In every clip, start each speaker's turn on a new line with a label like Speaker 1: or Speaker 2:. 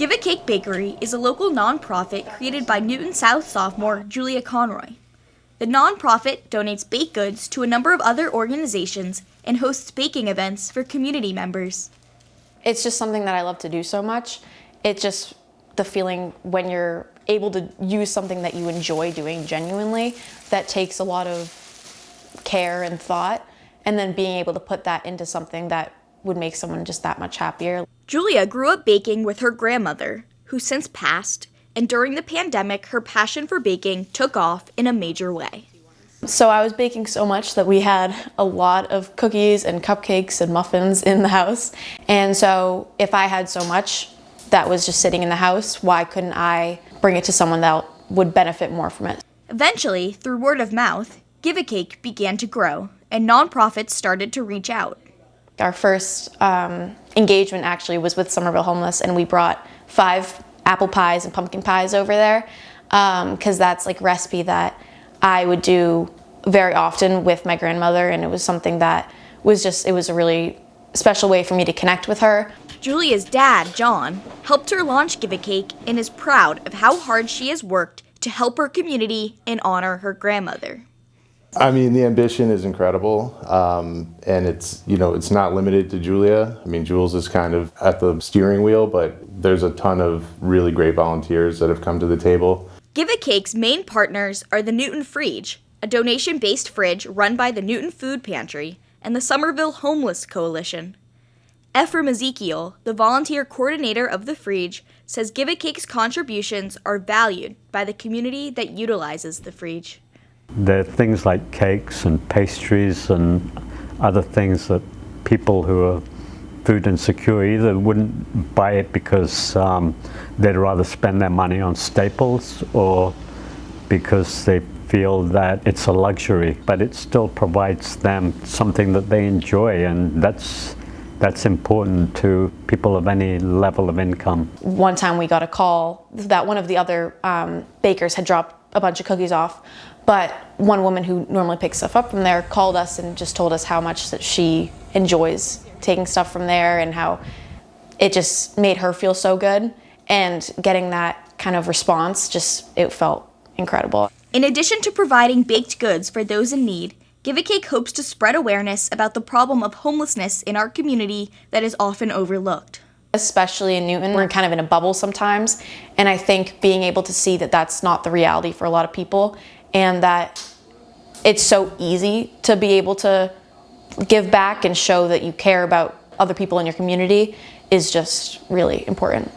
Speaker 1: Give a Cake Bakery is a local nonprofit created by Newton South sophomore Julia Conroy. The nonprofit donates baked goods to a number of other organizations and hosts baking events for community members.
Speaker 2: It's just something that I love to do so much. It's just the feeling when you're able to use something that you enjoy doing genuinely, that takes a lot of care and thought, and then being able to put that into something that would make someone just that much happier.
Speaker 1: Julia grew up baking with her grandmother, who since passed, and during the pandemic, her passion for baking took off in a major way.
Speaker 2: So I was baking so much that we had a lot of cookies and cupcakes and muffins in the house. And so if I had so much that was just sitting in the house, why couldn't I bring it to someone that would benefit more from it?
Speaker 1: Eventually, through word of mouth, Give a Cake began to grow, and nonprofits started to reach out.
Speaker 2: Our first engagement actually was with Somerville Homeless, and we brought 5 apple pies and pumpkin pies over there because that's like a recipe that I would do very often with my grandmother, and it was something that was it was a really special way for me to connect with her.
Speaker 1: Julia's dad, John, helped her launch Give a Cake and is proud of how hard she has worked to help her community and honor her grandmother.
Speaker 3: I mean, the ambition is incredible, and it's not limited to Julia. I mean, Jules is kind of at the steering wheel, but there's a ton of really great volunteers that have come to the table.
Speaker 1: Give a Cake's main partners are the Newton Fridge, a donation-based fridge run by the Newton Food Pantry, and the Somerville Homeless Coalition. Ephraim Ezekiel, the volunteer coordinator of the fridge, says Give a Cake's contributions are valued by the community that utilizes the fridge.
Speaker 4: There are things like cakes and pastries and other things that people who are food insecure either wouldn't buy it because they'd rather spend their money on staples or because they feel that it's a luxury, but it still provides them something that they enjoy, and that's important to people of any level of income.
Speaker 2: One time we got a call that one of the other bakers had dropped a bunch of cookies off, but one woman who normally picks stuff up from there called us and just told us how much that she enjoys taking stuff from there and how it just made her feel so good, and getting that kind of response, it felt incredible.
Speaker 1: In addition to providing baked goods for those in need, Give a Cake hopes to spread awareness about the problem of homelessness in our community that is often overlooked.
Speaker 2: Especially in Newton, we're kind of in a bubble sometimes, and I think being able to see that that's not the reality for a lot of people, and that it's so easy to be able to give back and show that you care about other people in your community is just really important.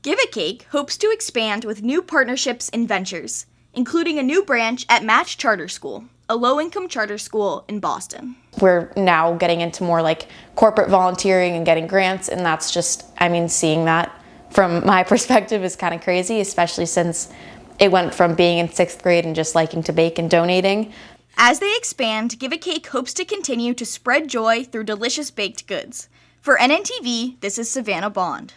Speaker 1: Give a Cake hopes to expand with new partnerships and ventures, including a new branch at Match Charter School, a low-income charter school in Boston.
Speaker 2: We're now getting into more like corporate volunteering and getting grants, and that's just, seeing that from my perspective is kind of crazy, especially since it went from being in 6th grade and just liking to bake and donating.
Speaker 1: As they expand, Give a Cake hopes to continue to spread joy through delicious baked goods. For NNTV, this is Savannah Bond.